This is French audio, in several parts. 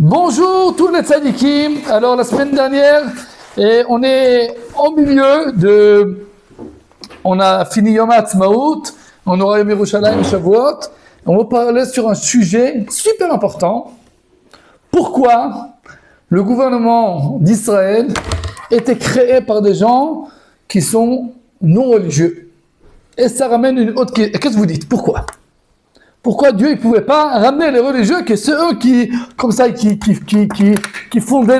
Bonjour tous les tzadikim. Alors la semaine dernière, on est au milieu de... On a fini Yom HaAtzmaut, on aura Yom Yerushalayim Shavuot. On va parler sur un sujet super important. Pourquoi le gouvernement d'Israël était créé par des gens qui sont non religieux? Et ça ramène une autre question. Qu'est-ce que vous dites? Pourquoi? Pourquoi Dieu ne pouvait pas ramener les religieux, que c'est eux qui, comme ça, qui fondaient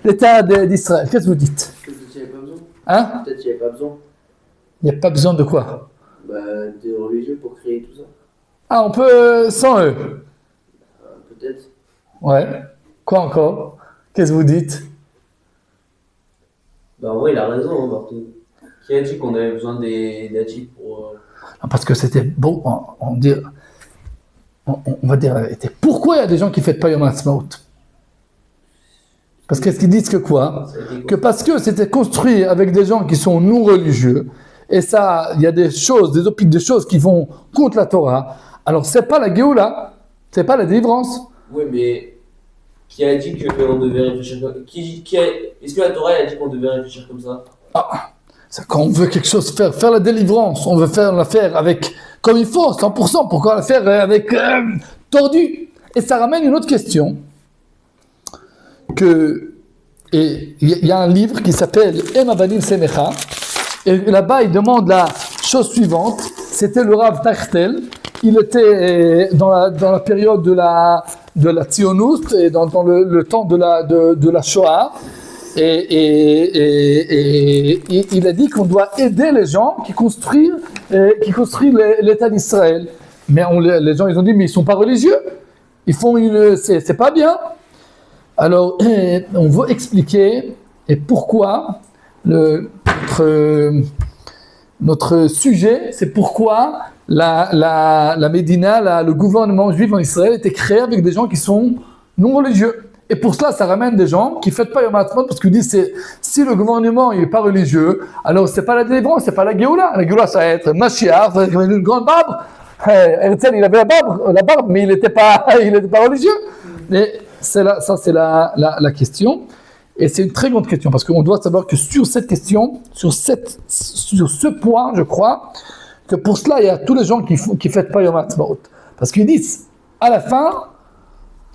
l'État d'Israël? Qu'est-ce que vous dites? Peut-être qu'il n'y avait pas besoin. Hein? Peut-être qu'il n'y avait pas besoin. Il n'y a pas besoin de quoi? Des religieux pour créer tout ça. Ah, on peut sans eux? Peut-être. Ouais. Quoi encore? Qu'est-ce que vous dites? En vrai, il a raison, hein, Barthes. Qui a dit qu'on avait besoin des djihad pour... Parce que c'était bon, on va dire la vérité. Pourquoi il y a des gens qui ne fêtent pas Yom HaAtzmaut? Parce qu'est-ce qu'ils disent que quoi? Que parce que c'était construit avec des gens qui sont non religieux, et ça, il y a des choses, des choses qui vont contre la Torah. Alors c'est pas la Géoula, c'est pas la délivrance. Oui, mais qui a dit qu'on devait réfléchir comme ça? Est-ce que la Torah a dit qu'on devait réfléchir comme ça? C'est quand on veut quelque chose faire la délivrance, on veut faire l'affaire avec, comme il faut, 100%, pourquoi la faire avec tordu? Et ça ramène une autre question, et il y a un livre qui s'appelle Em Avanim Semecha, et là-bas il demande la chose suivante, c'était le Rav Tachtel, il était dans la période de la Tzionut, et dans le temps de la Shoah, et il a dit qu'on doit aider les gens qui construisent l'État d'Israël. Mais les gens, ils ont dit, mais ils sont pas religieux. Ils font c'est pas bien. Alors, on veut expliquer et pourquoi notre sujet, c'est pourquoi la Médina, le gouvernement juif en Israël était créé avec des gens qui sont non religieux. Et pour cela, ça ramène des gens qui ne fêtent pas Yom HaAtzmaut parce qu'ils disent si le gouvernement n'est pas religieux, alors c'est pas la délivrance, c'est pas la Géoula. La Géoula, ça va être Mashiach, une grande barbe. Herzl, il avait la barbe, mais il n'était pas religieux. Et c'est la question. Et c'est une très grande question parce qu'on doit savoir que sur cette question, sur ce point, je crois, que pour cela, il y a tous les gens qui ne fêtent pas Yom HaAtzmaut. Parce qu'ils disent, à la fin,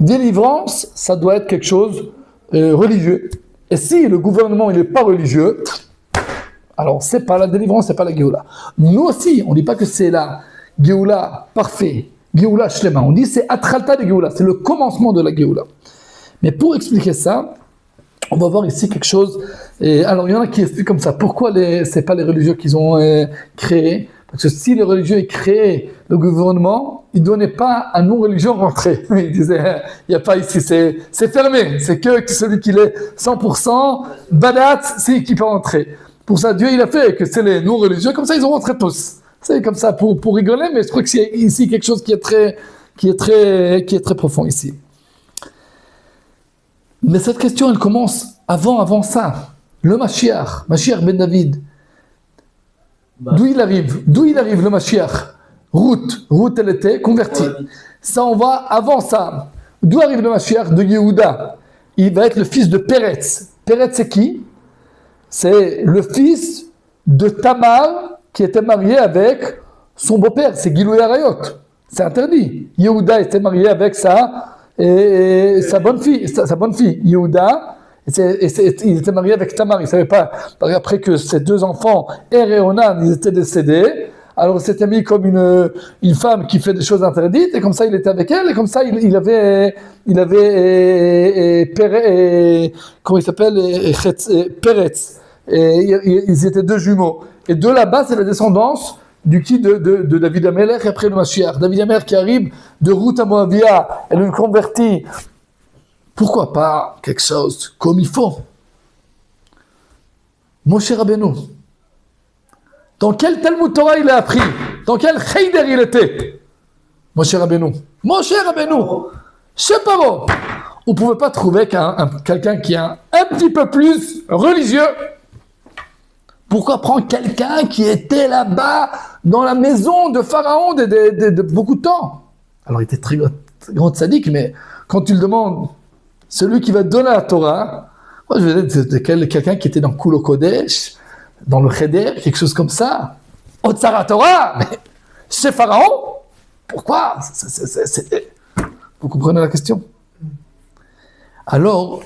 délivrance, ça doit être quelque chose religieux. Et si le gouvernement il n'est pas religieux, alors c'est pas la délivrance, c'est pas la Géoula. Nous aussi, on ne dit pas que c'est la Géoula parfaite, Géoula Shlema. On dit c'est Atralta de Géoula, c'est le commencement de la Géoula. Mais pour expliquer ça, on va voir ici quelque chose. Alors il y en a qui expliquent comme ça. Pourquoi c'est pas les religieux qu'ils ont créé? Parce que si les religieux aient créé le gouvernement, ils ne donnaient pas à non-religieux rentrer. Ils disaient, il n'y a pas ici, c'est fermé. C'est que celui qui est 100% badat, c'est qui peut rentrer. Pour ça, Dieu, il a fait que c'est les non-religieux, comme ça, ils ont rentré tous. C'est comme ça, pour rigoler, mais je crois que c'est ici quelque chose qui est très profond ici. Mais cette question, elle commence avant ça. Le Mashiach ben David. D'où il arrive le Mashiach? Ruth, elle était convertie. Ça, on va avant ça. D'où arrive le Mashiach? De Yehuda. Il va être le fils de Peretz. Peretz, c'est qui? C'est le fils de Tamar qui était marié avec son beau-père. C'est Gilui Arayot. C'est interdit. Yehuda était marié avec sa bonne fille. Yehuda. Il était marié avec Tamar, il ne savait pas, après que ses deux enfants, Er et Onan, ils étaient décédés, alors il s'était mis comme une femme qui fait des choses interdites, et comme ça il était avec elle, et comme ça il avait comment il s'appelle, Peretz, et ils étaient deux jumeaux, et de là-bas c'est la descendance de David Amelech après le Mashiach. David Amelech qui arrive de Ruth à Moabia, elle est convertie. Pourquoi pas quelque chose comme il faut? Moshe Rabbeinu, dans quel Talmud Torah il a appris? Dans quel Cheder il était? Moshe Rabbeinu, chez Paro. On ne pouvait pas trouver quelqu'un qui est un petit peu plus religieux. Pourquoi prendre quelqu'un qui était là-bas dans la maison de Pharaon de beaucoup de temps? Alors il était très grand tzaddik, mais quand tu le demandes, celui qui va donner la Torah, moi je veux dire, c'est quelqu'un qui était dans Kulo Kodesh, dans le Cheder, quelque chose comme ça. Otsara Torah, mais c'est Pharaon. Pourquoi? Vous comprenez la question? Alors,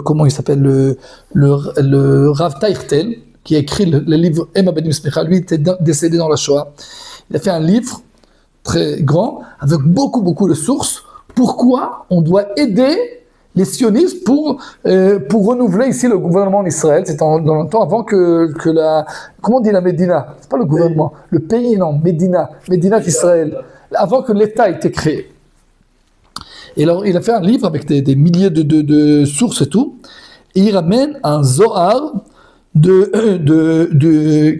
comment il s'appelle, le Rav Teichtel, qui a écrit le livre Emma Benim Smicha, lui était décédé dans la Shoah. Il a fait un livre très grand, avec beaucoup de sources. Pourquoi on doit aider les sionistes pour renouveler ici le gouvernement en Israël? C'est dans le temps avant que la... Comment on dit la Médina? C'est pas le gouvernement. Le pays, non. Médina d'Israël. Avant que l'État ait été créé. Et alors, il a fait un livre avec des milliers de sources et tout. Et il ramène un Zohar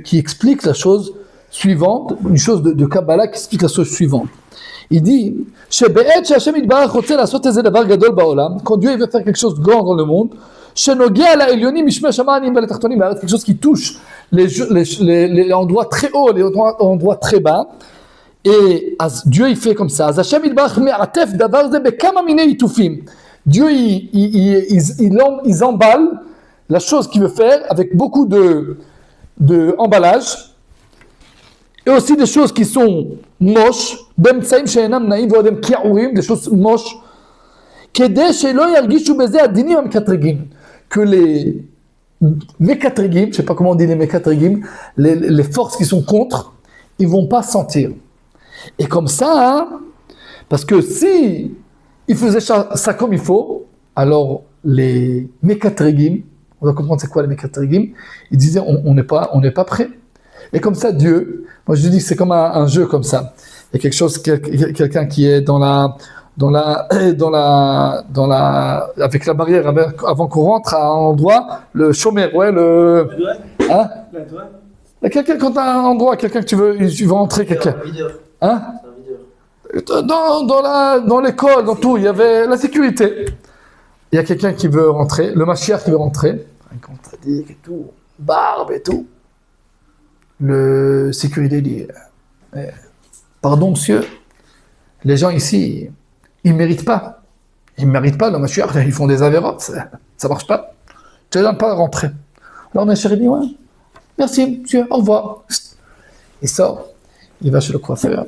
qui explique la chose suivante, une chose de Kabbalah qui explique la chose suivante. Il dit, quand Dieu veut faire quelque chose de grand dans le monde, quelque chose qui touche les endroits très hauts, les endroits très bas, et Dieu il fait comme ça. Dieu il emballe la chose qu'il veut faire avec beaucoup de emballage, et aussi des choses qui sont moches, des choses moches, que les Mekatrigim, je ne sais pas comment on dit les Mekatrigim, les forces qui sont contre, ils ne vont pas sentir. Et comme ça, hein, parce que si ils faisaient ça comme il faut, alors les Mekatrigim, on va comprendre c'est quoi les Mekatrigim, ils disaient on n'est pas prêt. Et comme ça, Dieu, moi je dis c'est comme un jeu comme ça. Il y a quelque chose, quelqu'un qui est avec la barrière avant qu'on rentre à un endroit, le chômeur, ouais, le. Hein? Quelqu'un quand t'as un endroit, quelqu'un que tu veux entrer, quelqu'un. Hein? Dans l'école, dans tout, il y avait la sécurité. Il y a quelqu'un qui veut rentrer, le Mashiach qui veut rentrer, un contradict et tout, barbe et tout. Le sécurité dit, pardon monsieur, les gens ici, ils ne méritent pas. Ils ne méritent pas le Mashiach, ils font des avérotes, ça ne marche pas. Je ne les donne pas à rentrer. Alors ma chérie dit, ouais, merci monsieur, au revoir. Il sort, il va chez le coiffeur,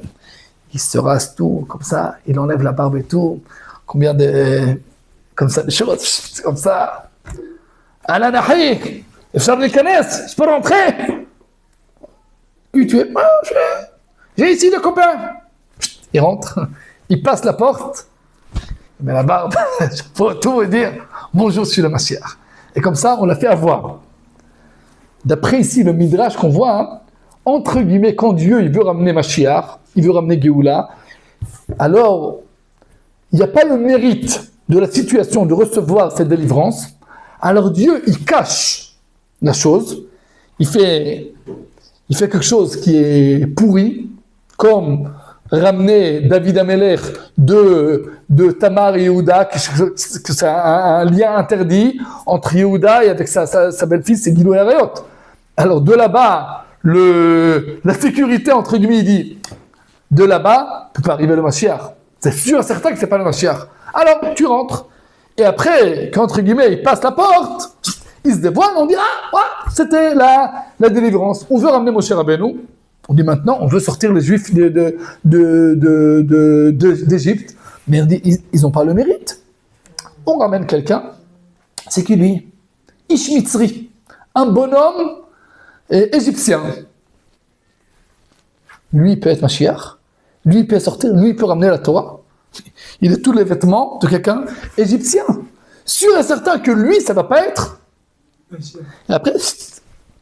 il se rase tout, comme ça, il enlève la barbe et tout, combien de... comme ça, des choses, comme ça. Alain Nahi, je peux rentrer? Puis tu es, j'ai ici le copain. Il rentre, il passe la porte, il met la barbe, je peux tout dire, bonjour, je suis le Mashiach. Et comme ça, on l'a fait avoir. D'après ici, le Midrash qu'on voit, hein, entre guillemets, quand Dieu il veut ramener Mashiach, il veut ramener Géoula, alors, il n'y a pas le mérite de la situation de recevoir cette délivrance, alors Dieu, il cache la chose, il fait quelque chose qui est pourri, comme ramener David Amelech de Tamar et Yehuda, que c'est un lien interdit entre Yehuda et avec sa belle-fille, c'est Guido et Aréot. Alors de là-bas, la sécurité, entre guillemets, il dit, de là-bas, peut pas arriver le Mashiach. C'est sûr et certain que c'est pas le Mashiach. Alors, tu rentres, et après, qu'entre guillemets, il passe la porte, il se dévoile, on dit, c'était la délivrance. On veut ramener Moshe Rabbeinu. On dit maintenant, on veut sortir les Juifs d'Égypte. Mais on dit, ils n'ont pas le mérite. On ramène quelqu'un, c'est qui lui? Ishmitzri, un bonhomme égyptien. Lui, il peut être Mashiach. Lui, il peut sortir. Lui, il peut ramener la Torah. Il a tous les vêtements de quelqu'un égyptien. Sûr et certain que lui, ça ne va pas être. Et après,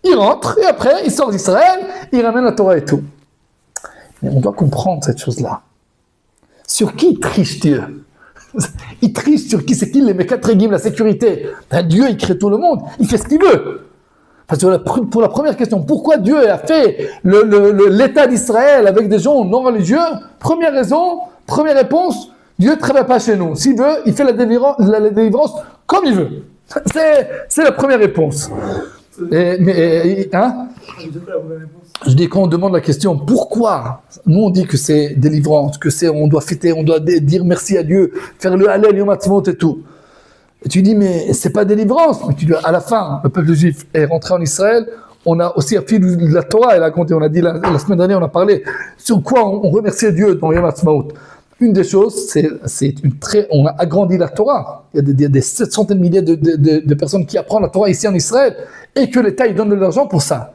il rentre, et après, il sort d'Israël, il ramène la Torah et tout. Mais on doit comprendre cette chose-là. Sur qui il triche Dieu? Il triche sur qui? C'est qui les Mekatrigim, la sécurité? Dieu, il crée tout le monde, il fait ce qu'il veut. Parce que pour la première question, pourquoi Dieu a fait l'État d'Israël avec des gens non religieux? Première raison, première réponse, Dieu ne travaille pas chez nous. S'il veut, il fait la délivrance comme il veut. C'est la première réponse. Hein? Je dis, quand on demande la question, pourquoi nous on dit que c'est délivrance, on doit fêter, on doit dire merci à Dieu, faire le Hallel, Yom Ha'atzmaut et tout. Et tu dis, mais c'est pas délivrance. Mais tu dis, à la fin, le peuple juif est rentré en Israël, on a aussi appris de la Torah, elle a compté, on a dit la semaine dernière, on a parlé sur quoi on remerciait Dieu dans Yom Ha'atzmaut. Une des choses, on a agrandi la Torah. Il y a des centaines de milliers de personnes qui apprennent la Torah ici en Israël et que l'État, il donne de l'argent pour ça.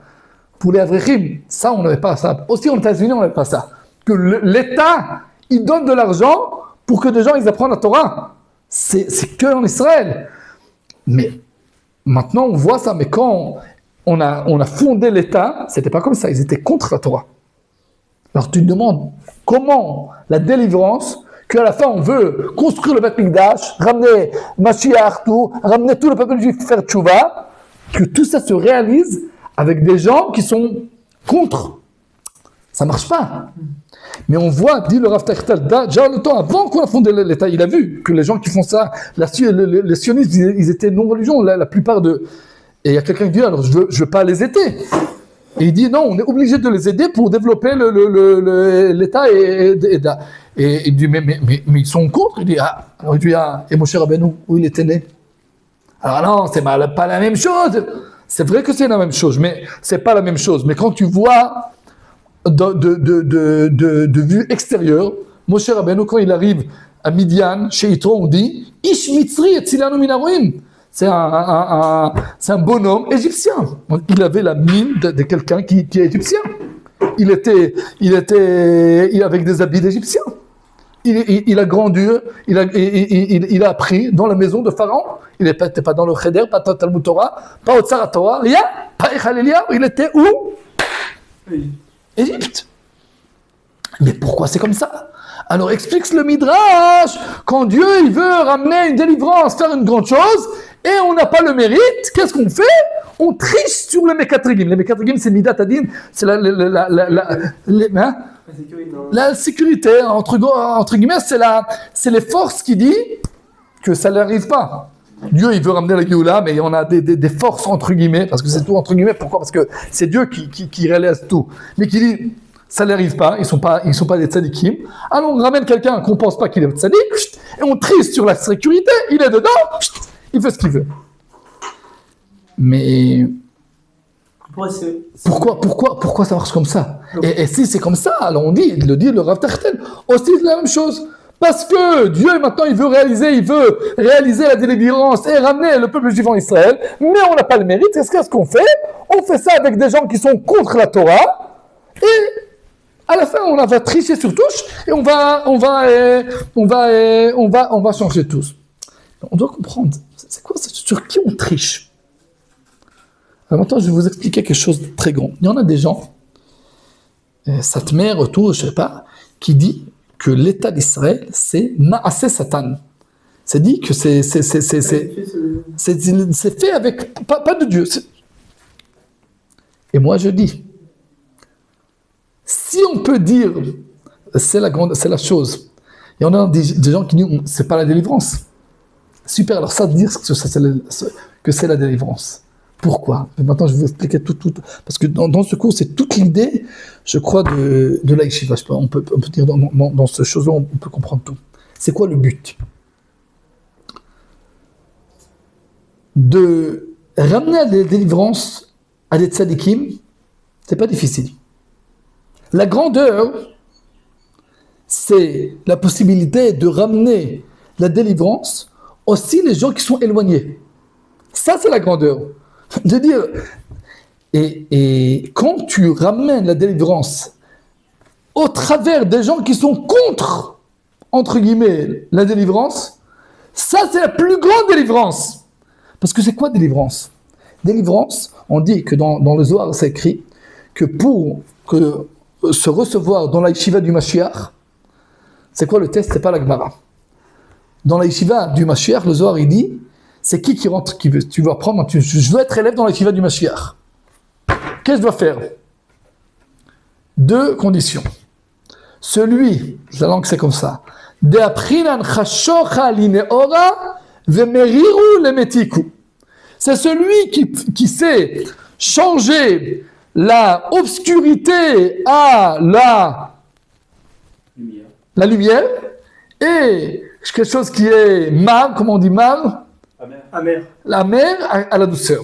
Pour les Avrechim, ça, on n'avait pas ça. Aussi, aux États-Unis, on n'avait pas ça. Que l'État, il donne de l'argent pour que des gens, ils apprennent la Torah. C'est que en Israël. Mais maintenant, on voit ça. Mais quand on a fondé l'État, c'était pas comme ça. Ils étaient contre la Torah. Alors, tu te demandes comment la délivrance, qu'à la fin, on veut construire le Beth Mikdash, ramener Mashiach, ramener tout le peuple juif faire tchouva, que tout ça se réalise avec des gens qui sont contre. Ça marche pas. Mais on voit, dit le Rav Tachtel, déjà le temps avant qu'on a fondé l'État, il a vu que les gens qui font ça, les sionistes, ils étaient non-religions, la plupart de... Et il y a quelqu'un qui dit, alors je veux pas les aider. Et il dit, non, on est obligé de les aider pour développer l'État. Et il dit, mais ils sont contre. Il dit, alors il dit, et Moshe Rabbeinu, où il était né? Alors non, c'est pas la même chose. C'est vrai que c'est la même chose, mais c'est pas la même chose. Mais quand tu vois de vue extérieure, Moshe Rabbeinu, quand il arrive à Midian, chez Yitro, on dit Ish Mitzri et Tzilanu Minaroim. C'est un bonhomme égyptien. Il avait la mine de quelqu'un qui est égyptien. Il était avec des habits d'égyptien. Il a grandi, il a appris dans la maison de Pharaon. Il n'était pas dans le Cheder, pas dans le Talmud Torah, pas au Tzara Torah, rien, pas Echalelia. Il était où? Égypte. Mais pourquoi c'est comme ça? Alors explique le Midrash, quand Dieu il veut ramener une délivrance, faire une grande chose, et on n'a pas le mérite, qu'est-ce qu'on fait? On triche sur les Mekatrigim. Les Mekatrigim, c'est Midat Adin, c'est la sécurité, entre guillemets, c'est les forces qui disent que ça n'arrive pas. Dieu, il veut ramener la Géoula, mais on a des forces, entre guillemets, parce que c'est tout entre guillemets, pourquoi? Parce que c'est Dieu qui réalise tout. Mais qui dit, ça n'arrive pas, ils sont pas des tzadikim. Alors on ramène quelqu'un qu'on pense pas qu'il est tzadik, et on triche sur la sécurité, il est dedans, il fait ce qu'il veut. Mais pourquoi ça marche comme ça? Et si c'est comme ça, alors on dit, le Rav Tachtel, aussi c'est la même chose. Parce que Dieu maintenant il veut réaliser la délivrance et ramener le peuple juif en Israël, mais on n'a pas le mérite. Qu'est-ce qu'on fait? On fait ça avec des gens qui sont contre la Torah, et à la fin on va tricher sur touche et on va changer tous. On doit comprendre, c'est quoi, sur qui on triche? Alors maintenant je vais vous expliquer quelque chose de très grand. Il y en a des gens, Satmer, tout, je sais pas, qui dit que l'État d'Israël, c'est Naaseh Satan. C'est dit que c'est fait avec, pas de Dieu. Et moi je dis, si on peut dire, c'est la chose, il y en a des gens qui disent, c'est pas la délivrance. Super, alors ça dire que c'est la délivrance. Pourquoi? Mais maintenant, je vais vous expliquer tout. Parce que dans ce cours, c'est toute l'idée, je crois, de la yeshiva. On peut dire dans ce chose-là, on peut comprendre tout. C'est quoi le but? De ramener à des délivrances, à des tzadikim, c'est pas difficile. La grandeur, c'est la possibilité de ramener la délivrance aussi les gens qui sont éloignés. Ça, c'est la grandeur. De dire, et quand tu ramènes la délivrance au travers des gens qui sont contre, entre guillemets, la délivrance, ça c'est la plus grande délivrance. Parce que c'est quoi délivrance? Délivrance, on dit que dans le Zohar, c'est écrit que pour se recevoir dans la yeshiva du Mashiach, c'est quoi le test? C'est pas la Gemara. Dans la yeshiva du Mashiach, le Zohar il dit, c'est qui rentre, tu veux apprendre, je veux être élève dans la yeshiva du Mashiach. Qu'est-ce que je dois faire? 2 conditions. Celui, la langue c'est comme ça, c'est celui qui sait changer la obscurité à la lumière, et quelque chose qui est mal, comment on dit mal? Amer. La mer à la douceur.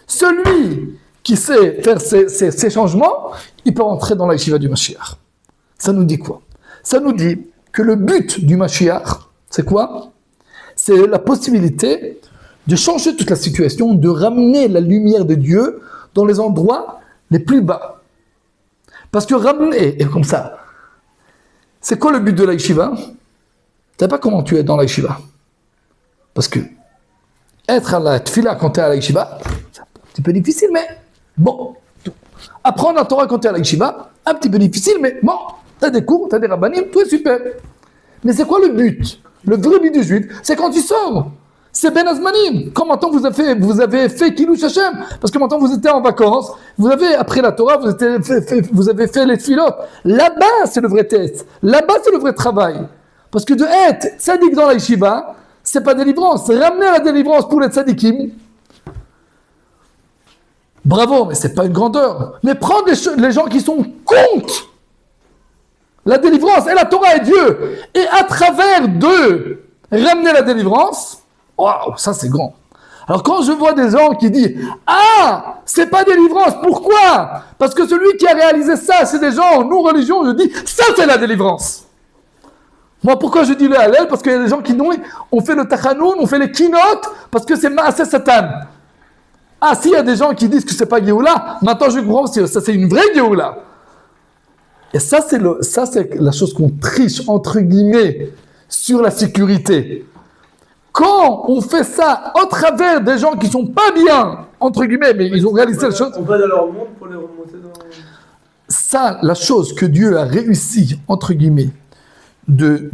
Celui qui sait faire ces changements, il peut entrer dans la yeshiva du Mashiach. Ça nous dit quoi? Ça nous dit que le but du Mashiach, c'est quoi? C'est la possibilité de changer toute la situation, de ramener la lumière de Dieu dans les endroits les plus bas. Parce que ramener, et comme ça, c'est quoi le but de la yeshiva? Tu ne sais pas comment tu es dans la yeshiva. Parce que être à la tfila quand tu es à la yeshiva, c'est un petit peu difficile, mais bon. Apprendre la Torah quand tu es à la yeshiva, un petit peu difficile, mais bon, tu as des cours, tu as des rabbanim, tout est super. Mais c'est quoi le but? Le vrai but du juif, c'est quand tu sors. C'est Ben Azmanim. Quand maintenant vous avez fait Kilouch Hashem, parce que maintenant vous étiez en vacances, vous avez appris la Torah, vous avez fait les tfilotes. Là-bas, c'est le vrai test. Là-bas, c'est le vrai travail. Parce que de être tzaddik dans la yeshiva, c'est pas délivrance. C'est ramener la délivrance pour les tzaddikim. Bravo, mais c'est pas une grandeur. Mais prendre les gens qui sont contre la délivrance et la Torah et Dieu, et à travers d'eux, ramener la délivrance, waouh, ça c'est grand. Alors quand je vois des gens qui disent « Ah, c'est pas délivrance, pourquoi ?» Parce que celui qui a réalisé ça, c'est des gens non religieux, je dis « Ça c'est la délivrance !» Moi, pourquoi je dis le Hallel? Parce qu'il y a des gens qui ont fait le Tachanoun, ont fait les Kinot, parce que c'est Maaseh Satan. Ah, s'il y a des gens qui disent que c'est pas Géoula, maintenant je comprends que ça c'est une vraie Géoula. Et ça c'est la chose qu'on triche, entre guillemets, sur la sécurité. Quand on fait ça au travers des gens qui sont pas bien, entre guillemets, mais ils ont réalisé la chose. On va dans leur monde pour les remonter dans... Ça, la chose que Dieu a réussi, entre guillemets, de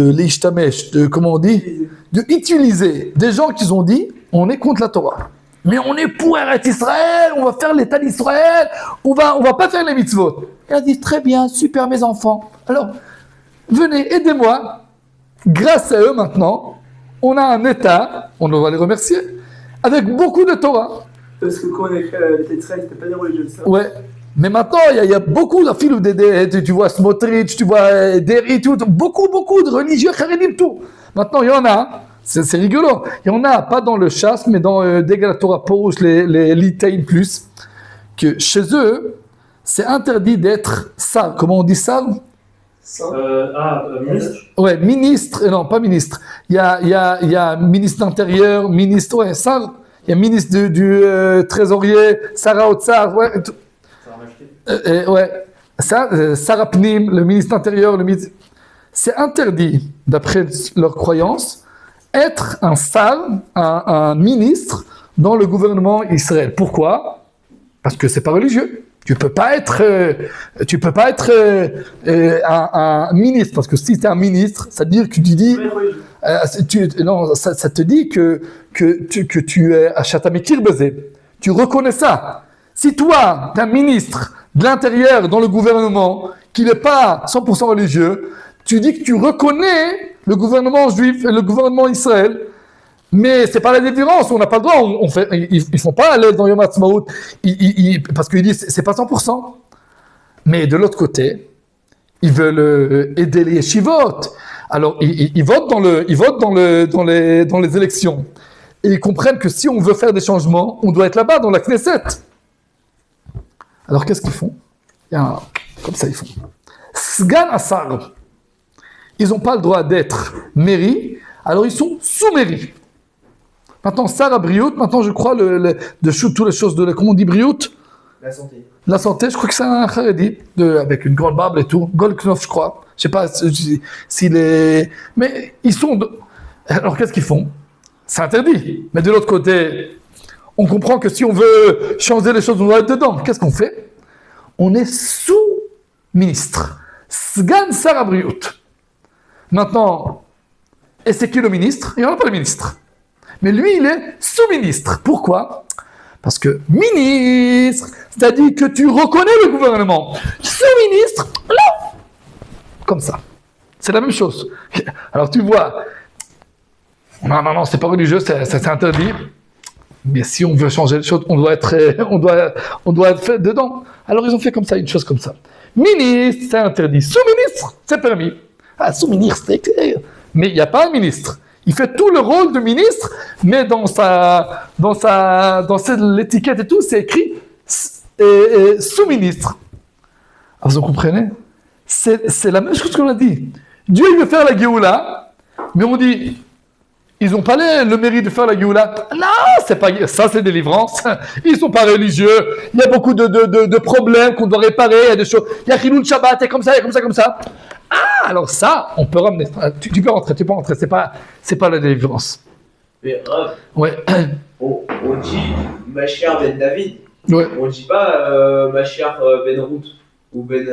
l'ishtamesh, comment on dit, de utiliser des gens qui ont dit, on est contre la Torah. Mais on est pour Eretz Israël, on va faire l'État d'Israël, on va pas faire les mitzvot. Il a dit, très bien, super mes enfants. Alors, venez, aidez-moi. Grâce à eux maintenant, on a un État, on doit les remercier, avec beaucoup de Torah. Parce que quand on a écrit l'État d'Israël, c'était pas des religieux de ça. Ouais. Mais maintenant, il y a beaucoup de films, tu vois Smotrich, tu vois Deri, beaucoup de religieux, Haredim, tout. Maintenant, il y en a. C'est rigolo. Il y en a, pas dans le chasse, mais dans Degel Torah Porush, les Litaim plus, que chez eux, c'est interdit d'être ça. Comment on dit ça? Ministre. Ouais, ministre, non, pas ministre. Il y a ministre d'Intérieur, ministre, ouais, ça. Il y a ministre du trésorier, Sarah Otsar, ouais. Ouais, ça, Sarah Pnim, le ministre d'Intérieur, c'est interdit, d'après leur croyance, être un sar, un ministre dans le gouvernement Israël. Pourquoi? Parce que c'est pas religieux. Tu peux pas être un ministre, parce que si tu es un ministre, ça veut dire que tu dis, non, ça te dit que tu es à Chatamekir Bezé. Tu reconnais ça. Si toi, tu es un ministre de l'intérieur dans le gouvernement qui n'est pas 100% religieux, tu dis que tu reconnais le gouvernement juif et le gouvernement Israël, mais c'est pas la délivrance, on n'a pas le droit, ils font pas l'aide dans Yom Ha'atzmaut, parce qu'ils disent c'est pas 100%. Mais de l'autre côté, ils veulent aider les yeshivot. Alors ils votent dans les élections. Et ils comprennent que si on veut faire des changements, on doit être là-bas dans la Knesset. Alors qu'est-ce qu'ils font? Comme ça ils font. Sgan Asar. Ils n'ont pas le droit d'être mairie, alors ils sont sous-mairie. Maintenant, Sarah Briout, maintenant je crois, toutes les choses comment on dit Briout? La santé. La santé, je crois que c'est un Haredi, avec une grande barbe et tout, Goldknopf, je crois. Je sais pas s'il est... Mais ils sont... Alors qu'est-ce qu'ils font? C'est interdit. Mais de l'autre côté, on comprend que si on veut changer les choses, on doit être dedans. Qu'est-ce qu'on fait? On est sous-ministre. Sgan Sarah Briout. Maintenant, et c'est qui le ministre? Il n'y en a pas de ministre. Mais lui, il est sous-ministre. Pourquoi? Parce que ministre, c'est-à-dire que tu reconnais le gouvernement. Sous-ministre, là, comme ça. C'est la même chose. Alors tu vois, non, c'est pas religieux, c'est interdit. Mais si on veut changer les choses, on doit être fait dedans. Alors ils ont fait comme ça, une chose comme ça. Ministre, c'est interdit. Sous-ministre, c'est permis. Ah, sous-ministre, c'est clair. Mais il n'y a pas un ministre. Il fait tout le rôle de ministre, mais dans l'étiquette et tout, c'est écrit sous-ministre. Alors, vous comprenez? C'est la même chose qu'on a dit. Dieu, il veut faire la Géoula, mais on dit, ils n'ont pas le mérite de faire la Géoula. Non, c'est pas ça, c'est délivrance. Ils sont pas religieux. Il y a beaucoup de problèmes qu'on doit réparer. Il y a des choses. Il y a Khilul Shabbat, et comme ça, et comme ça, comme ça. Ah, alors ça, on peut ramener. Tu peux rentrer. C'est pas la délivrance. Mais Rav, Ouais. on dit Mashiach ben David. Ouais. On dit pas Mashiach ben Ruth ou ben.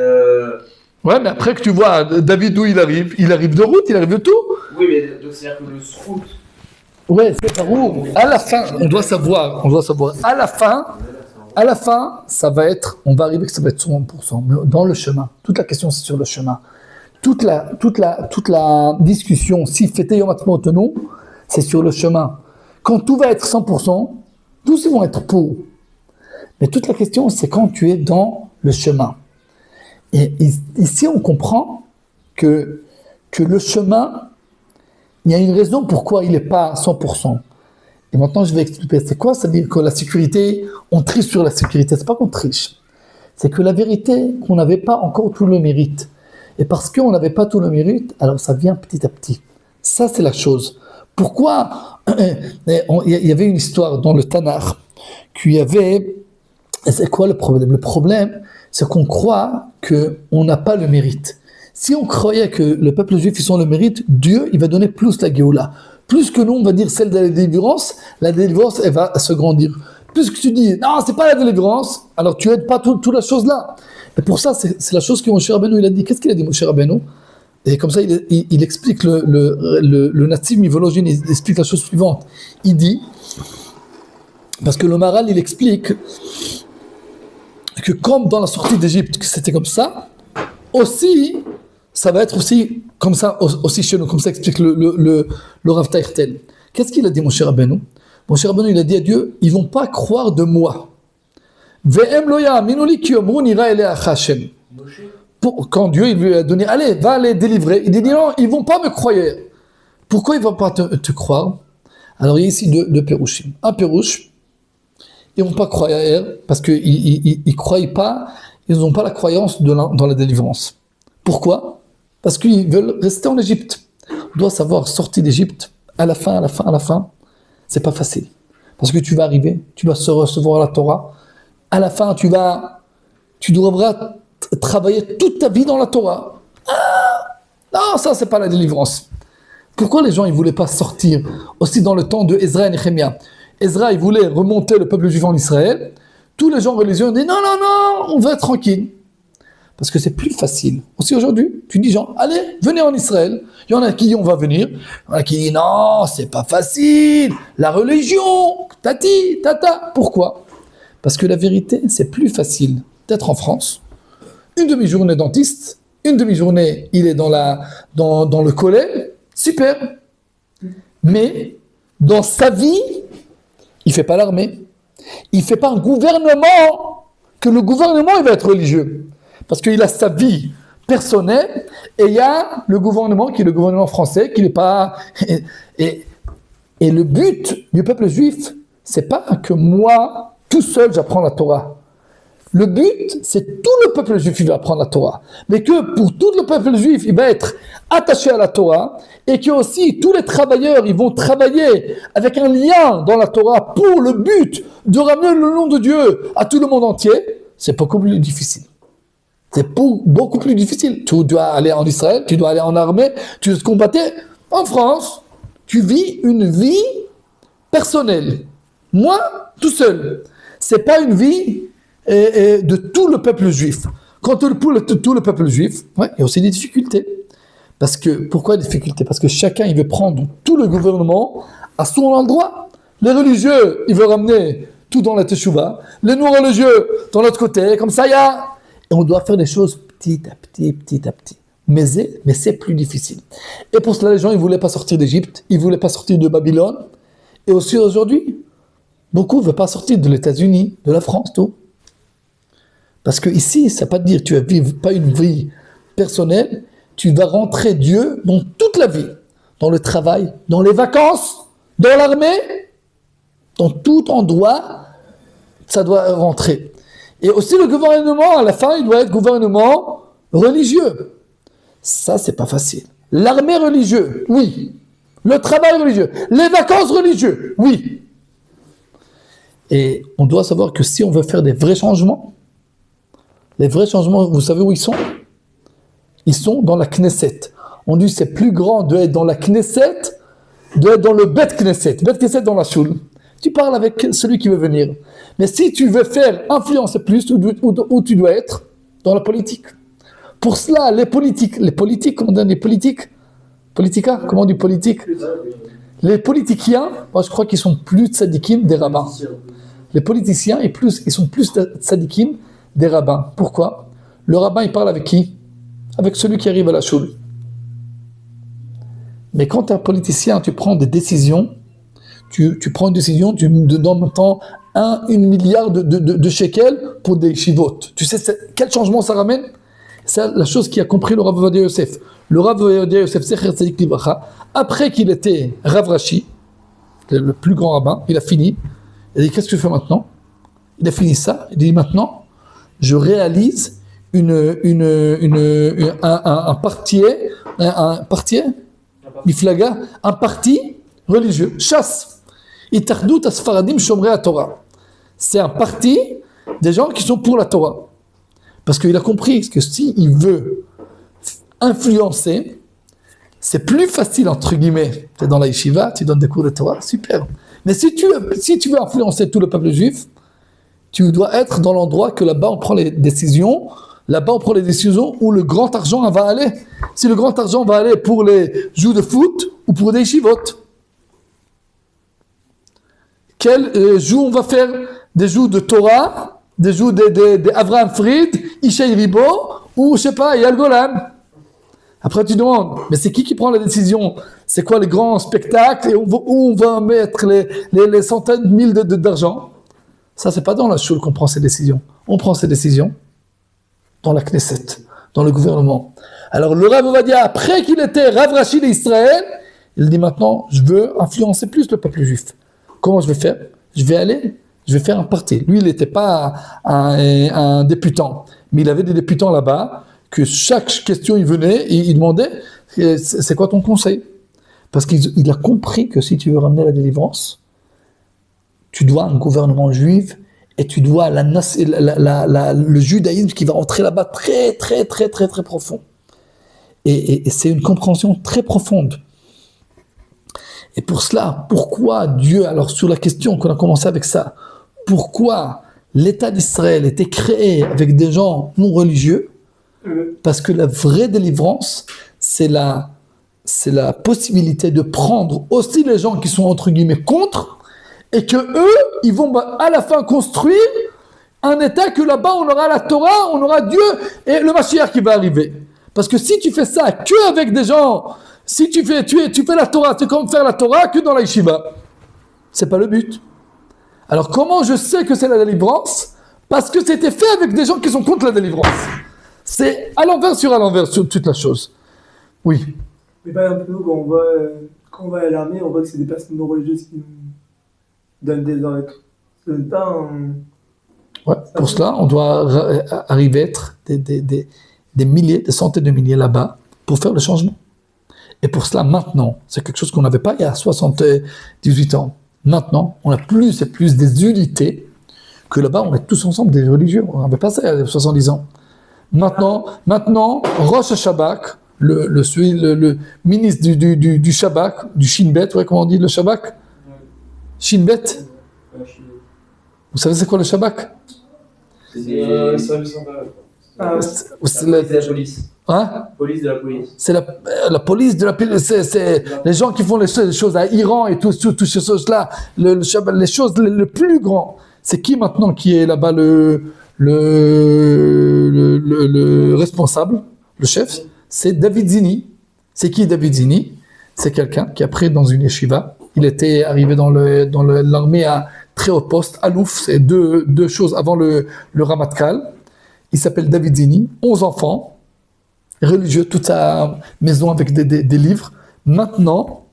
Ouais, mais après que tu vois David où il arrive de route, il arrive de tout. Oui, mais donc c'est-à-dire que le Srout. Ouais, c'est par où. À la fin, on doit savoir. À la fin, ça va être, on va arriver que ça va être 100%. Mais dans le chemin. Toute la question, c'est sur le chemin. Toute la discussion, si fêter Yom Ha'atzmaut ou non, c'est sur le chemin. Quand tout va être 100%, tous ils vont être pour. Mais toute la question, c'est quand tu es dans le chemin. Et ici, on comprend que le chemin, il y a une raison pourquoi il n'est pas 100%. Et maintenant, je vais expliquer. C'est quoi? Ça veut dire que la sécurité, on triche sur la sécurité. C'est pas qu'on triche. C'est que la vérité, qu'on n'avait pas encore tout le mérite. Et parce qu'on n'avait pas tout le mérite, alors ça vient petit à petit. Ça, c'est la chose. Pourquoi? Il y avait une histoire dans le Tanakh qu'il y avait... C'est quoi le problème? Le problème, c'est qu'on croit qu'on n'a pas le mérite. Si on croyait que le peuple juif, ils ont le mérite, Dieu, il va donner plus la Géoula. Plus que nous, on va dire celle de la délivrance, elle va se grandir. Plus que tu dis, non, c'est pas la délivrance, alors tu aides pas toute la chose là. Et pour ça, c'est la chose que Moshe Rabbeinu, il a dit. Qu'est-ce qu'il a dit, Moshe Rabbeinu? Et comme ça, il explique le natif Mivologine, il explique la chose suivante. Il dit, parce que le Maral, il explique que comme dans la sortie d'Égypte, que c'était comme ça, aussi, ça va être aussi comme ça, aussi chez nous, comme ça explique le Rav Taïrtel. Qu'est-ce qu'il a dit, Moshe Rabbeinu? Moshe Rabbeinu, il a dit à Dieu, ils vont pas croire de moi. Ve'em lo ya'aminu li ki yomru nira eleach Hashem. Quand Dieu il lui a donné, allez, va les délivrer, il dit non, ils vont pas me croire. Pourquoi ils vont pas te croire? Alors il y a ici deux pérouchim. Un pérouche, ils vont pas croire parce qu'ils croient pas, ils n'ont pas la croyance dans la délivrance. Pourquoi? Parce qu'ils veulent rester en Égypte. On doit savoir, sortir d'Égypte, à la fin, c'est pas facile. Parce que tu vas arriver, tu vas recevoir la Torah. À la fin, tu devras travailler toute ta vie dans la Torah. Non, ça, c'est pas la délivrance. Pourquoi les gens, ils voulaient pas sortir? Aussi dans le temps de Ezra et Néhémia. Ezra, il voulait remonter le peuple juif en Israël. Tous les gens religieux ont dit non, on veut être tranquille. Parce que c'est plus facile. Aussi aujourd'hui, tu dis gens, allez, venez en Israël. Il y en a qui disent on va venir. Il y en a qui disent non, c'est pas facile. La religion, tata. Pourquoi? Parce que la vérité, c'est plus facile d'être en France. Une demi-journée dentiste, une demi-journée, il est dans le collège. Super. Mais dans sa vie, il fait pas l'armée. Il fait pas un gouvernement, que le gouvernement, il va être religieux. Parce qu'il a sa vie personnelle, et il y a le gouvernement qui est le gouvernement français, qui n'est pas... Et le but du peuple juif, c'est pas que moi, tout seul, j'apprends la Torah. Le but, c'est tout le peuple juif qui va apprendre la Torah. Mais que pour tout le peuple juif, il va être attaché à la Torah, et que aussi tous les travailleurs, ils vont travailler avec un lien dans la Torah pour le but de ramener le nom de Dieu à tout le monde entier, c'est beaucoup plus difficile. C'est beaucoup plus difficile. Tu dois aller en Israël, tu dois aller en armée, tu dois te combattre. En France, tu vis une vie personnelle. Moi, tout seul. C'est pas une vie de tout le peuple juif. Quand tout le peuple juif, il y a aussi des difficultés. Parce que, pourquoi des difficultés? Parce que chacun, il veut prendre tout le gouvernement à son endroit. Les religieux, ils veulent ramener tout dans la teshuva. Les non-religieux, dans l'autre côté. Comme ça, il y a... Et on doit faire des choses petit à petit. Mais c'est plus difficile. Et pour cela, les gens, ils ne voulaient pas sortir d'Égypte, ils ne voulaient pas sortir de Babylone. Et aussi aujourd'hui, Beaucoup ne veulent pas sortir de l'États-Unis, de la France, tout. Parce que ici, ça ne veut pas dire que tu vas vivre pas une vie personnelle, tu vas rentrer Dieu dans toute la vie, dans le travail, dans les vacances, dans l'armée, dans tout endroit, ça doit rentrer. Et aussi le gouvernement, à la fin, il doit être gouvernement religieux. Ça, c'est pas facile. L'armée religieuse, oui. Le travail religieux. Les vacances religieuses, oui. Et on doit savoir que si on veut faire des vrais changements, les vrais changements, vous savez où ils sont? Ils sont dans la Knesset. On dit que c'est plus grand d'être dans la Knesset, d'être dans le Bet Knesset. Bet Knesset dans la choule. Tu parles avec celui qui veut venir. Mais si tu veux faire influencer plus, où tu dois être? Dans la politique. Pour cela, les politiques, comment on dit les politiques? Politica, comment on dit politique? Les politiciens, moi je crois qu'ils sont plus tzadikim des rabbins. Les politiciens, ils sont plus tzadikim des rabbins. Pourquoi? Le rabbin, il parle avec qui? Avec celui qui arrive à la choule. Mais quand tu es un politicien, tu prends des décisions, tu prends une décision, tu donnes en même temps 1 milliard de shekels pour des shivot. Tu sais quel changement ça ramène? C'est la chose qui a compris le Rav Ovadia Yosef. Le Rav Ovadia Yosef, Zecher Tzadik Livracha, après qu'il était Rav Rashi, le plus grand rabbin, il a fini. Il a dit, qu'est-ce que tu fais maintenant? Il a fini ça. Il a dit, maintenant, je réalise un parti Miflaga, un parti religieux, chasse. Itachdout Asfaradim Shomrei Torah. C'est un parti des gens qui sont pour la Torah. Parce qu'il a compris que s'il veut influencer, c'est plus facile, entre guillemets. Tu es dans la yeshiva, tu donnes des cours de Torah, super. Mais si tu veux influencer tout le peuple juif, tu dois être dans l'endroit que là-bas on prend les décisions, où le grand argent va aller. Si le grand argent va aller pour les jeux de foot ou pour des yeshivot. Quel jour on va faire des jeux de Torah, des jeux d'Avraham Fried, Ishaï Ribo, ou je sais pas, Yal Golan. Après tu demandes, mais c'est qui prend la décision? C'est quoi les grands spectacles et où on va mettre les centaines de mille d'argent? Ça, c'est pas dans la choule qu'on prend ces décisions. On prend ces décisions dans la Knesset, dans le gouvernement. Alors le Rav Ovadia, après qu'il était Rav Rashi d'Israël, il dit maintenant, je veux influencer plus le peuple juif. Comment je vais faire? Je vais faire un parti. Lui, il n'était pas un députant, mais il avait des députants là-bas, que chaque question, il venait et il demandait, c'est quoi ton conseil? Parce qu'il a compris que si tu veux ramener la délivrance, tu dois un gouvernement juif et tu dois le judaïsme qui va entrer là-bas très, très, très, très, très profond. Et c'est une compréhension très profonde. Et pour cela, pourquoi Dieu, alors sur la question qu'on a commencé avec ça, pourquoi l'État d'Israël était créé avec des gens non religieux? Parce que la vraie délivrance, c'est la possibilité de prendre aussi les gens qui sont entre guillemets contre, et que eux, ils vont à la fin construire un État que là-bas on aura la Torah, on aura Dieu et le Mashiach qui va arriver. Parce que si tu fais ça que avec des gens, si tu fais la Torah, c'est comme faire la Torah que dans la yeshiva. C'est pas le but. Alors comment je sais que c'est la délivrance? Parce que c'était fait avec des gens qui sont contre la délivrance. C'est à l'envers sur toute la chose. Oui. Mais par exemple, nous, quand on va à l'armée, on voit que c'est des personnes non religieuses qui nous donnent des ordres. C'est pas un... Ouais, pour cela, on doit arriver à être des milliers, des centaines de milliers là-bas pour faire le changement. Et pour cela, maintenant, c'est quelque chose qu'on n'avait pas il y a 78 ans. Maintenant, on a plus et plus des unités que là-bas, on est tous ensemble des religieux. On n'avait pas ça il y a 70 ans. Maintenant, Rosh Hashabak, le ministre du Shabak, du Shin Bet, ouais, comment on dit le Shabak? Shin Bet. Vous savez c'est quoi le Shabak? C'est service intérieur. C'est la police. Hein? Police de la police. C'est la police de la police. C'est les gens qui font les choses à Iran et toutes ces choses-là. Le Shabbat, les choses les plus grands. C'est qui maintenant qui est là-bas le responsable, le chef? C'est David Zini. C'est qui David Zini? C'est quelqu'un qui après dans une yeshiva, il était arrivé dans l'armée à très haut poste, Alouf, c'est deux choses avant le Ramatkal. Il s'appelle David Zini, 11 enfants, religieux, toute sa maison avec des livres. Maintenant,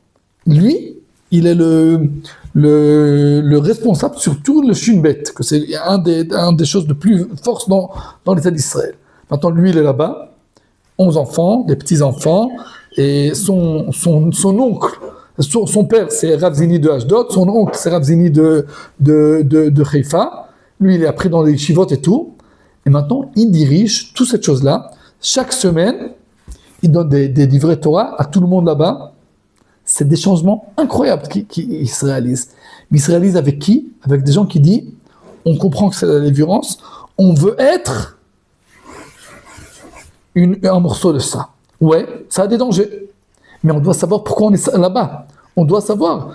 lui, il est le responsable sur tout le Shin Bet, que c'est un des choses de plus fortes dans l'État d'Israël. Maintenant, lui, il est là-bas, 11 enfants, des petits-enfants, et son oncle, son père, c'est Rav Zini de Ashdod, son oncle, c'est Rav Zini de Haïfa. Lui, il est appris dans les yeshivot et tout. Et maintenant, il dirige toute cette chose-là. Chaque semaine, il donne des livrets Torah à tout le monde là-bas. C'est des changements incroyables qui se réalisent. Mais ils se réalisent avec qui? Avec des gens qui disent, on comprend que c'est la délivrance, on veut être un morceau de ça. Ouais, ça a des dangers. Mais on doit savoir pourquoi on est là-bas. On doit savoir.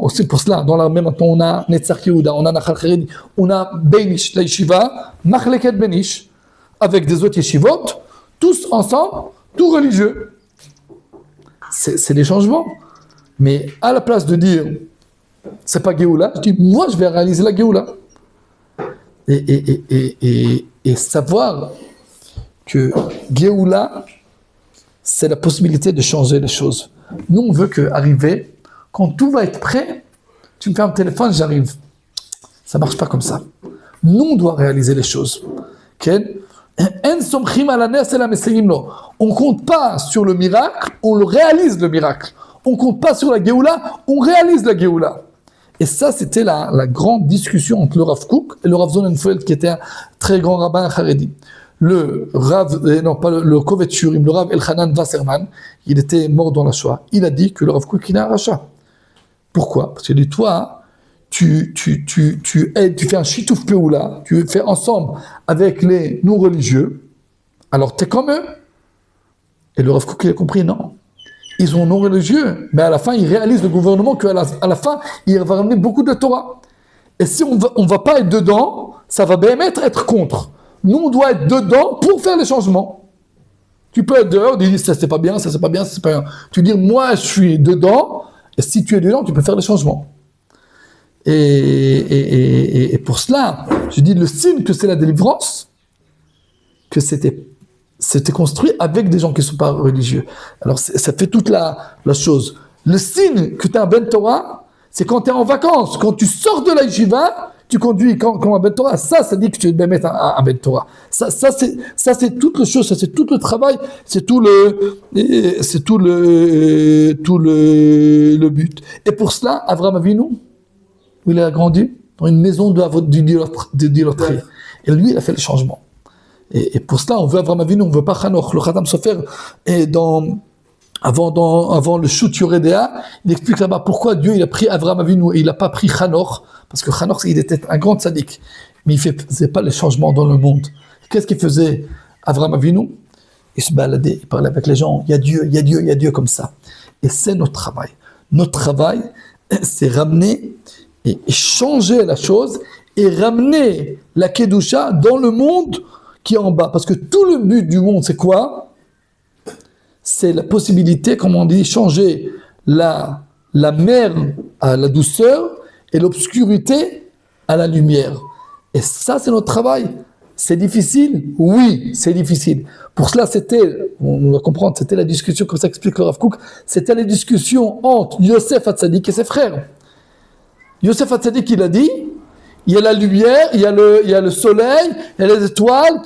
C'est pour cela, dans l'armée, maintenant, on a Netzach Yehuda, on a Nachal Charedi, on a Beinish, la Yeshiva, Machleket Beinish, avec des autres Yeshivot, tous ensemble, tout religieux. C'est des changements. Mais à la place de dire, c'est pas Géoula, je dis, moi, je vais réaliser la Géoula. Et savoir que Géoula, c'est la possibilité de changer les choses. Nous, on veut arriver, quand tout va être prêt, tu me fais un téléphone, j'arrive. Ça marche pas comme ça. Nous, on doit réaliser les choses. On compte pas sur le miracle, on le réalise le miracle. On compte pas sur la Géoula, on réalise la Géoula. Et ça, c'était la grande discussion entre le Rav Kook et le Rav Sonnenfeld, qui était un très grand rabbin Haredi. Le Kovet Shurim, le Rav Elchanan Wasserman, il était mort dans la Shoah. Il a dit que le Rav Kook, il est un rachat. Pourquoi? Parce qu'il dit, toi, tu fais un shitouf peoula, tu fais ensemble avec les non-religieux, alors tu es comme eux. Et le Rav Kook, il a compris, non. Ils sont non-religieux, mais à la fin, ils réalisent le gouvernement qu'à la fin, il va ramener beaucoup de Torah. Et si on va pas être dedans, ça va bien être contre. Nous, on doit être dedans pour faire les changements. Tu peux être dehors, dire ça c'est pas bien, ça c'est pas bien, ça c'est pas bien. Tu dis, moi, je suis dedans, et si tu es dedans, tu peux faire les changements. Et pour cela, je dis le signe que c'est la délivrance, que c'était construit avec des gens qui ne sont pas religieux. Alors, ça fait toute la chose. Le signe que tu as un Ben Torah, c'est quand tu es en vacances. Quand tu sors de la yeshiva, tu conduis comme un Ben Torah. Ça dit que tu vas mettre un Ben Torah. Ça, c'est toute la chose, ça, c'est tout le travail, c'est tout le but. Et pour cela, Avraham Avinu, où il a grandi, dans une maison d'idolâtrie. Et lui, il a fait le changement. Et pour cela, on veut Avraham Avinu, on ne veut pas Hanoch. Le Khatam Sofer, avant le shoot Yoredea, il explique là-bas pourquoi Dieu il a pris Avraham Avinu et il n'a pas pris Hanoch, parce que Hanoch, il était un grand tzaddik, mais il ne faisait pas les changements dans le monde. Qu'est-ce qu'il faisait Avraham Avinu? Il se baladait, il parlait avec les gens, il y a Dieu, il y a Dieu, il y a Dieu comme ça. Et c'est notre travail. Notre travail, c'est ramener et changer la chose et ramener la Kedusha dans le monde qui est en bas. Parce que tout le but du monde, c'est quoi? C'est la possibilité, comme on dit, changer la mer à la douceur et l'obscurité à la lumière. Et ça, c'est notre travail. C'est difficile? Oui, c'est difficile. Pour cela, on va comprendre, c'était la discussion, comme ça explique le Rav Kook, c'était la discussion entre Yosef Hatzadik et ses frères. Yosef Hatzadik, il a dit, il y a la lumière, il y a le soleil, il y a les étoiles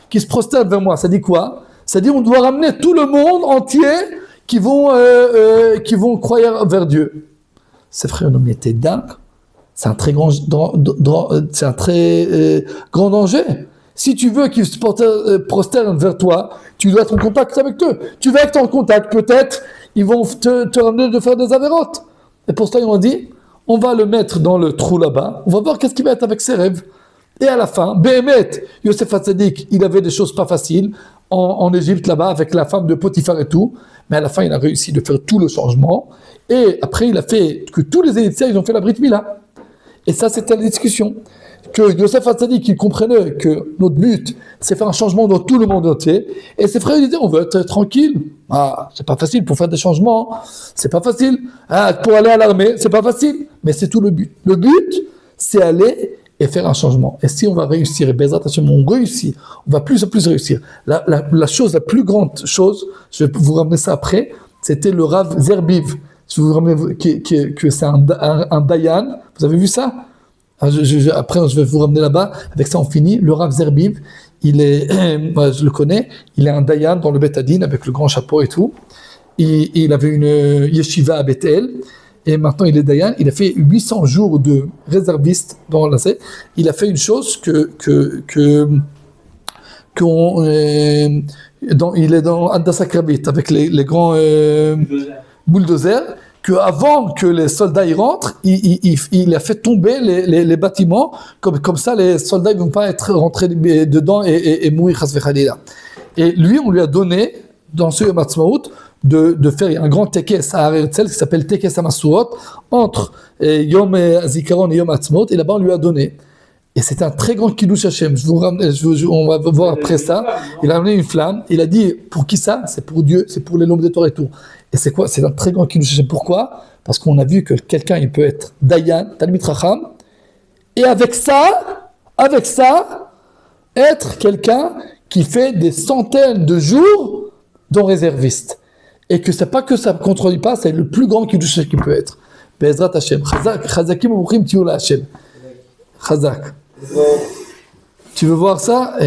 qui se prosternent vers moi. Ça dit quoi? Ça dit on doit ramener tout le monde entier qui vont croire vers Dieu. Ces frères nous étaient dingues. C'est un très grand danger. Si tu veux qu'ils se prosternent vers toi, tu dois être en contact avec eux. Tu vas être en contact, peut-être, ils vont te ramener de faire des avérotes. Et pour ça, ils ont dit, on va le mettre dans le trou là-bas, on va voir qu'est-ce qu'il va être avec ses rêves. Et à la fin, Béhémet, Yosef Hatzadik, il avait des choses pas faciles en Égypte là-bas avec la femme de Potiphar et tout, mais à la fin, il a réussi de faire tout le changement. Et après, il a fait que tous les Égyptiens, ils ont fait la Brit Mila. Et ça, c'était la discussion. Que Yosef Hatzadik, il comprenait que notre but, c'est faire un changement dans tout le monde entier. Et ses frères, ils disaient, on veut être tranquille. Ah, c'est pas facile pour faire des changements. C'est pas facile. Ah, pour aller à l'armée, c'est pas facile. Mais c'est tout le but. Le but, c'est aller et faire un changement. Et si on va réussir, et Bezrat Hashem, on réussit, on va plus en plus réussir. La chose, la plus grande chose, je vais vous ramener ça après, c'était le Rav Zerbiv. Je vais vous ramener que c'est un Dayan. Vous avez vu ça? Après, je vais vous ramener là-bas. Avec ça, on finit. Le Rav Zerbiv, il est, je le connais, il est un Dayan dans le Beth Adin avec le grand chapeau et tout. Il avait une yeshiva à Bethel. Et maintenant, il est Dayan. Il a fait 800 jours de réserviste dans la C. Il a fait une chose il est dans Hadassah Krabit avec les grands bulldozers. Qu'avant que les soldats y rentrent, il a fait tomber les bâtiments, comme ça les soldats ne vont pas être rentrés dedans et mourir. Et lui, on lui a donné, dans ce Yom Ha'atzmaut, de faire un grand tekes à Eretzel qui s'appelle Tekes HaMasurot, entre Yom Zikaron et Yom Ha'atzmaut, et là-bas on lui a donné. Et c'était un très grand Kiddush Hashem. On va voir après ça. Il a amené une flamme. Il a dit, pour qui ça? C'est pour Dieu, c'est pour les lombes de Torah et tout. Et c'est quoi? C'est un très grand Kiddush Hashem. Pourquoi? Parce qu'on a vu que quelqu'un, il peut être Dayan, Talmid Racham, et avec ça, être quelqu'un qui fait des centaines de jours dont réserviste. Et que c'est pas que ça ne contredit pas, c'est le plus grand Kiddush Hashem qui peut être. Be'ezrat Hashem. Chazak, Chazakim Ubuchim Tiyula Hashem. Chazak. Tu veux voir ça?